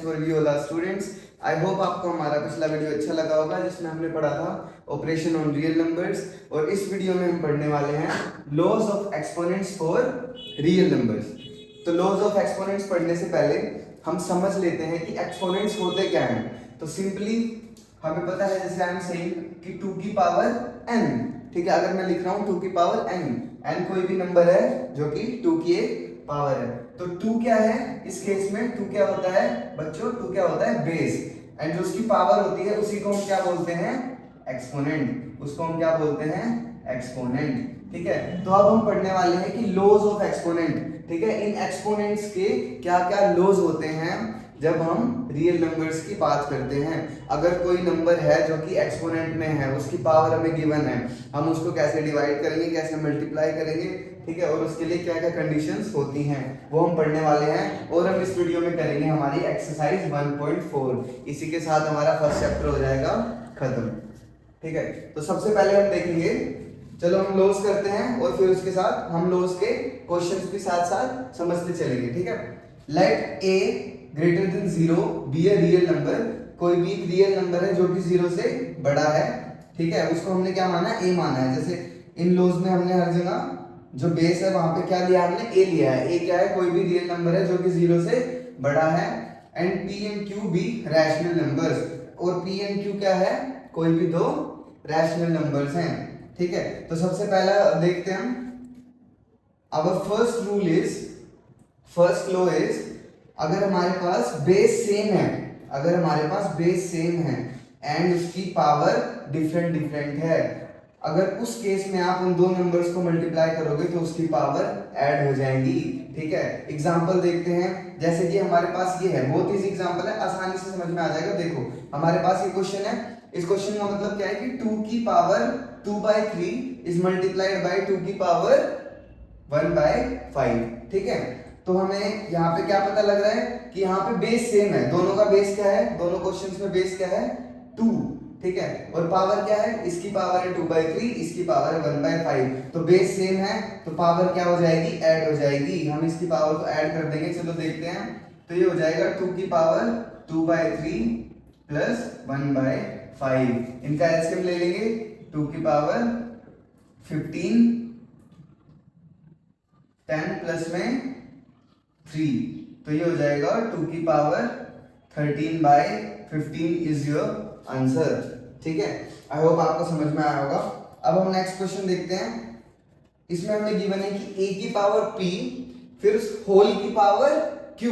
For we all students. I hope आपको हमारा पिछला वीडियो अच्छा लगा होगा जिसमें हमने पढ़ा था ऑपरेशन ऑन रियल नंबर्स, और इस वीडियो में हम पढ़ने वाले हैं laws of exponents for real numbers. तो लॉज ऑफ एक्सपोनेंट्स पढ़ने से पहले हम समझ लेते हैं कि एक्सपोनेंट्स होते क्या हैं। तो सिंपली हमें पता है, जैसे आई एम सेइंग कि 2 की पावर n, ठीक है। अगर मैं लिख रहा हूँ 2 की पावर n कोई भी नंबर है जो कि 2 की एक पावर है, तो 2 क्या है इस केस में? 2 क्या होता है बच्चों? 2 क्या होता है? बेस। एंड जो उसकी पावर होती है उसी को हम क्या बोलते हैं? एक्सपोनेंट। उसको हम क्या बोलते हैं? एक्सपोनेंट। ठीक है, तो अब हम पढ़ने वाले हैं कि लॉज ऑफ एक्सपोनेंट। ठीक है, इन एक्सपोनेंट्स के क्या क्या लॉज होते हैं जब हम रियल नंबर्स की बात करते हैं। अगर कोई नंबर है जो कि एक्सपोनेंट में है, उसकी पावर हमें गिवन है, हम उसको कैसे डिवाइड करेंगे, कैसे मल्टीप्लाई करेंगे, ठीक है, और उसके लिए क्या क्या कंडीशंस होती हैं वो हम पढ़ने वाले हैं। और हम इस वीडियो में करेंगे हमारी एक्सरसाइज 1.4। इसी के साथ हमारा फर्स्ट चैप्टर हो जाएगा खत्म। ठीक है, तो सबसे पहले हम देखेंगे, चलो हम लॉज करते हैं और फिर उसके साथ हम लॉज के क्वेश्चंस भी साथ साथ समझते चलेंगे। ठीक है, let a greater than 0 b a real number. कोई भी एक रियल नंबर है जो कि 0 से बड़ा है, ठीक है, उसको हमने क्या माना है? ए माना है। जैसे इन लॉज में हमने हर जगह जो बेस है वहां पे क्या लिया हमने? ए लिया है। ए क्या है? कोई भी रियल नंबर है जो कि 0 से बड़ा है। And P and Q B rational numbers. और पी एंड क्यू क्या है? कोई भी दो रैशनल नंबर्स हैं। ठीक है, तो सबसे पहला देखते हैं हम। Our first rule is, first law is, अगर हमारे पास बेस सेम है, अगर हमारे पास बेस सेम है एंड उसकी पावर डिफरेंट डिफरेंट है, अगर उस केस में आप उन दो नंबर्स को मल्टीप्लाई करोगे तो उसकी पावर ऐड हो जाएंगी। ठीक है, एग्जांपल देखते हैं। जैसे कि हमारे पास ये है, बहुत इजी एग्जांपल है, आसानी से समझ में आ जाएगा। देखो हमारे पास ये क्वेश्चन है, इस क्वेश्चन का मतलब क्या है कि 2 की पावर 2/3 इज मल्टीप्लाइड बाय 2 की पावर 1/5। ठीक है, तो हमें यहाँ पे क्या पता लग रहा है कि यहाँ पे बेस सेम है। दोनों का बेस क्या है? दोनों क्वेश्चंस में बेस क्या है? 2। ठीक है, और पावर क्या है? इसकी पावर है 2/3, इसकी पावर है 1/5। तो बेस सेम है तो पावर क्या हो जाएगी? ऐड हो जाएगी। हम इसकी पावर को ऐड कर देंगे। चलो देखते हैं, तो ये हो जाएगा 2 की पावर 2/3 प्लस 1/5। इनका एलसीएम ले लेंगे, 2 की पावर 15, 10 प्लस में 3, तो ये हो जाएगा 2 की पावर 13/15 इज योर आंसर। ठीक है, आई होप आपको समझ में आया होगा। अब हम नेक्स्ट क्वेश्चन देखते हैं। इसमें हमने गिवन है कि a की पावर p फिर उस होल की पावर q।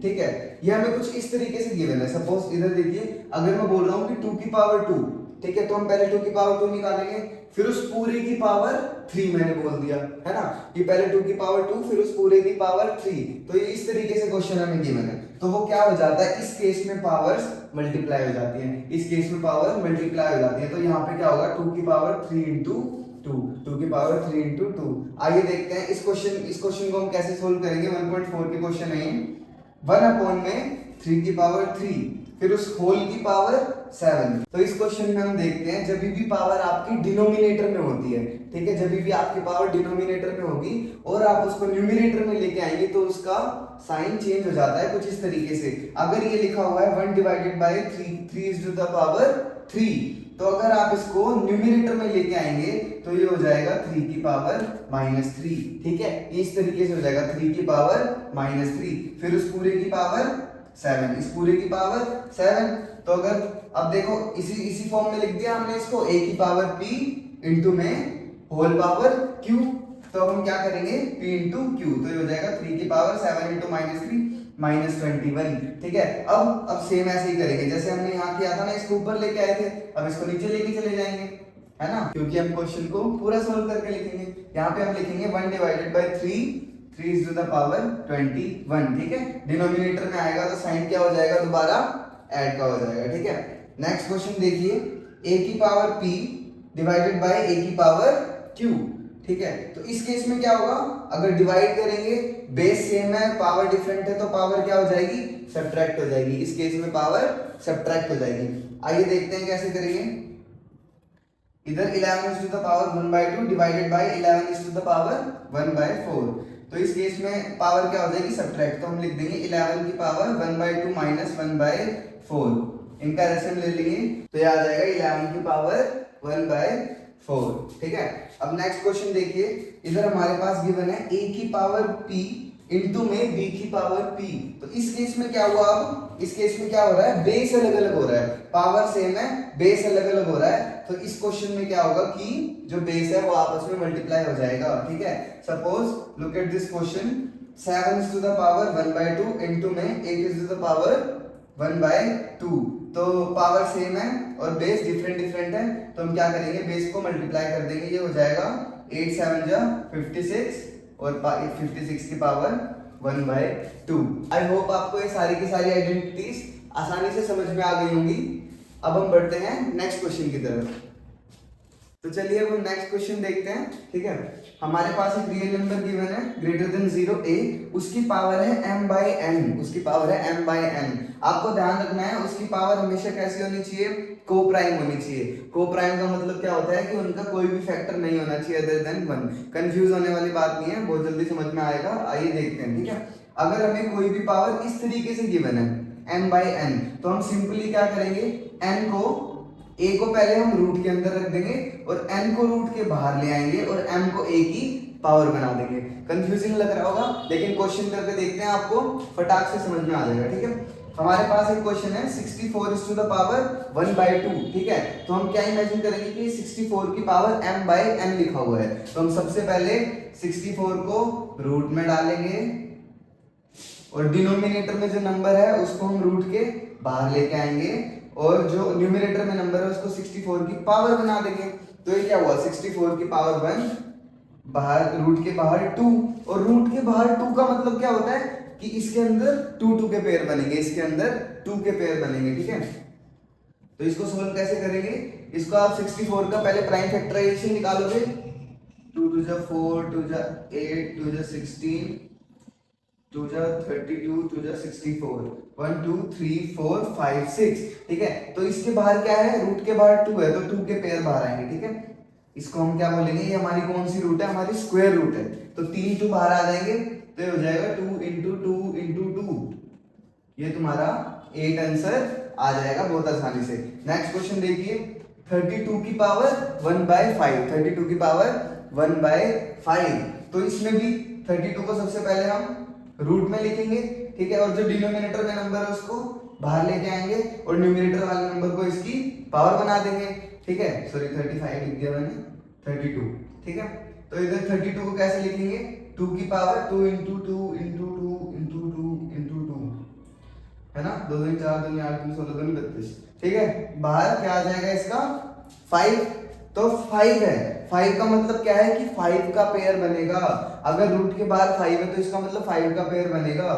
ठीक है, ये हमें कुछ इस तरीके से गिवन है। सपोज इधर देखिए, अगर मैं बोल रहा हूं कि 2 की पावर 2, ठीक है, तो हम पहले 2 की पावर 2 निकालेंगे, फिर उस पूरे की पावर 3 मैंने बोल दिया है ना, कि पहले 2 की पावर 2 फिर उस पूरे की पावर 3। तो ये इस तरीके से क्वेश्चन हमें गिवन है। तो वो क्या हो जाता है, इस केस में पावर्स मल्टीप्लाई हो जाती हैं, इस केस में पावर मल्टीप्लाई हो जाती है। तो यहाँ पे क्या होगा? 2 की पावर 3 इंटू 2 की पावर 3 इंटू 2। आइए देखते हैं इस क्वेश्चन को हम कैसे सोल्व करेंगे। 1.4 के क्वेश्चन है। 1/3 की पावर 3 फिर उस होल की पावर 7। तो इस क्वेश्चन में हम देखते हैं, जब भी पावर आपकी डिनोमिनेटर में होती है, ठीक है, जब भी आपकी पावर डिनोमिनेटर में होगी और आप उसको न्यूमिनेटर में लेके आएंगे तो उसका साइन चेंज हो जाता है कुछ इस तरीके से। अगर ये लिखा हुआ है 1 divided by 3 is to the power 3, तो अगर आप इसको न्यूमिनेटर में लेके आएंगे तो ये हो जाएगा 3 की पावर -3। ठीक है, इस तरीके से हो जाएगा 3 की पावर -3 फिर उस पूरे की पावर 7, इस पूरे की पावर 7। तो अगर अब देखो इसी फॉर्म में लिख दिया हमने इसको, a की पावर p इंटू में होल पावर q। तो हम क्या करेंगे? p इंटू q, तो ये हो जाएगा 3 की पावर 7 इंटू -3 -21। ठीक है, अब सेम ऐसे ही करेंगे जैसे हमने यहाँ किया था ना, इसको ऊपर लेके आए थे, अब इसको नीचे लेके चले जाएंगे, है ना, क्योंकि हम क्वेश्चन को पूरा सोल्व करके लिखेंगे। यहाँ पे हम लिखेंगे 1 divided by 3 is to the power 21। ठीक है, डिनोमिनेटर में आएगा तो साइन क्या हो जाएगा? दोबारा ऐड का हो जाएगा। ठीक है, नेक्स्ट क्वेश्चन देखिए, a की power p divided by a की पावर q। ठीक है, तो इस केस में क्या होगा? अगर डिवाइड करेंगे, बेस सेम है, पावर डिफरेंट है, तो पावर क्या हो जाएगी? सब्ट्रैक्ट हो जाएगी। इस केस में पावर सब्ट्रैक्ट हो जाएगी। आइए देखते हैं कैसे करेंगे। इधर 11 is to the power 1/2 divided by 11 is to the power 1/4। तो इस केस में पावर क्या हो जाएगी, सब्ट्रैक्ट, तो हम लिख देंगे 11 की पावर 1/2 माइनस 1/4, इनका रेसिम ले लेंगे तो ये आ जाएगा 11 की पावर 1/4। ठीक है, अब नेक्स्ट क्वेश्चन देखिए, इधर हमारे पास गिवन है a की पावर p इंटू में b की पावर p। तो इस केस में क्या हुआ, अब इस केस में क्या हो रहा है, बेस अलग अलग हो रहा है, पावर सेम है, बेस अलग अलग हो रहा है। तो इस क्वेश्चन में क्या होगा कि जो बेस है वो आपस में मल्टीप्लाई हो जाएगा। ठीक है, suppose look at this question, 7 to the power 1/2 into में 8 टू द पावर 1/2, तो पावर सेम है और बेस डिफरेंट डिफरेंट है, तो हम क्या करेंगे, बेस को मल्टीप्लाई कर देंगे, ये हो जाएगा 8 7 जा 56 और 56 की पावर 1/2। आई होप आपको ये सारी की सारी आइडेंटिटीज आसानी से समझ में आ गई होंगी। अब हम बढ़ते हैं नेक्स्ट क्वेश्चन की तरफ। तो चलिए अब हम नेक्स्ट क्वेश्चन देखते हैं। ठीक है, हमारे पास एक रियल नंबर गिवन है ग्रेटर देन 0a, उसकी पावर है m/n, उसकी पावर है m/n। आपको ध्यान रखना है उसकी पावर हमेशा कैसी होनी चाहिए, को प्राइम होनी चाहिए। को प्राइम का मतलब क्या होता है कि उनका कोई भी फैक्टर नहीं होना चाहिए अदर देन 1। कंफ्यूज होने वाली बात नहीं है, बहुत जल्दी समझ में आएगा। आइए देखते हैं। ठीक है, अगर हमें कोई भी पावर इस तरीके से गिवन है m/n, तो हम सिंपली क्या करेंगे, n को a को पहले हम रूट के अंदर रख देंगे और n को रूट के बाहर ले आएंगे और m को a की पावर बना देंगे। कंफ्यूजिंग लग रहा होगा, लेकिन क्वेश्चन करके देखते हैं, आपको फटाक से समझ में आ जाएगा। ठीक है, हमारे पास एक क्वेश्चन है 64 टू द पावर 1/2। ठीक है, तो हम क्या इमेजिन करेंगे कि 64 की पावर m/n लिखा हुआ है, तो हम सबसे पहले 64 को रूट में डालेंगे और डिनोमिनेटर में जो नंबर है उसको हम रूट के बाहर लेके आएंगे और जो न्यूमरेटर में नंबर है उसको 64 की पावर बना देंगे। तो ये क्या हुआ, 64 की पावर 1, बाहर रूट के बाहर 2, और रूट के बाहर 2 का मतलब क्या होता है कि इसके अंदर 2 के पेयर बनेंगे, इसके अंदर 2 के पेयर बनेंगे। ठीक है, तो इसको सोल्व कैसे करेंगे, इसको आप 64 का पहले प्राइम फैक्टराइजेशन निकालोगे, 2 2 जा 4, 2 जा 8, 2 जा 16, 2 जा 32, 2 जा 64, 1 2 3 4 5 6। ठीक है, तो इसके बाहर क्या है, रूट के बाहर 2 है, तो 2 के पेयर बाहर आएंगे। ठीक है, इसको हम क्या बोलेंगे, ये हमारी कौन सी रूट है, हमारी स्क्वायर रूट है, तो 3 2 बाहर आ जाएंगे, तो ये हो जाएगा 2 इंटू 2 इंटू 2, ये तुम्हारा 8 आंसर आ जाएगा बहुत आसानी से। नेक्स्ट क्वेश्चन देखिए, 32 की पावर 1/5, 32 की पावर 1/5, तो इसमें भी 32 को सबसे पहले हम रूट में लिखेंगे। ठीक है, और जो डिनोमिनेटर में नंबर है उसको बाहर लेके आएंगे और न्यूमरेटर वाले नंबर को इसकी पावर बना देंगे। ठीक है, सॉरी 35 लिख दिया मैंने, 32। ठीक है, तो इधर 32 को कैसे लिखेंगे, 2 की power 2 into 2 into 2 into 2 into 2, है ना, 2 2 4 2 8 3 16 2 32। ठीक है, बाहर क्या आ जाएगा इसका 5, तो 5 है, 5 का मतलब क्या है कि 5 का पेयर बनेगा। अगर रूट के बाहर 5 है तो इसका मतलब 5 का पेयर बनेगा,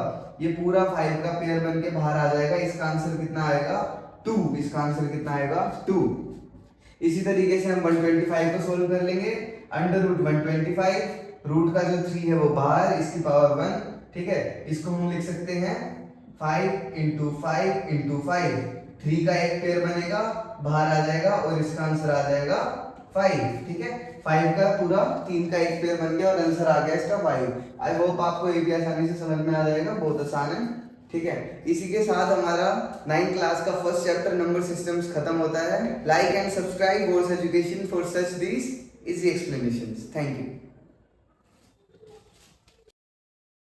ये पूरा 5 का पेयर बन के बाहर आ जाएगा। इसका आंसर कितना आएगा 2, इसका आंसर कितना आएगा 2। इसी तरीके से हम 125 को सोल्व कर लेंगे, अंडर रूट 125, रूट का जो 3 है वो बाहर, इसकी पावर 1। ठीक है, इसको हम लिख सकते हैं 5 इंटू 5 इंटू 5, 3 का एक पेयर बनेगा, बाहर आ जाएगा और इसका आंसर आ जाएगा 5। ठीक है, 5 का पूरा 3 का एक पेयर बन गया और आंसर आ गया इसका 5। आई होप आपको ये भी आसानी से समझ में आ जाएगा, बहुत आसान है। ठीक है, इसी के साथ हमारा 9th क्लास का फर्स्ट चैप्टर नंबर सिस्टम्स खत्म होता है। Like and subscribe Boards Education for such these easy explanations. Thank you.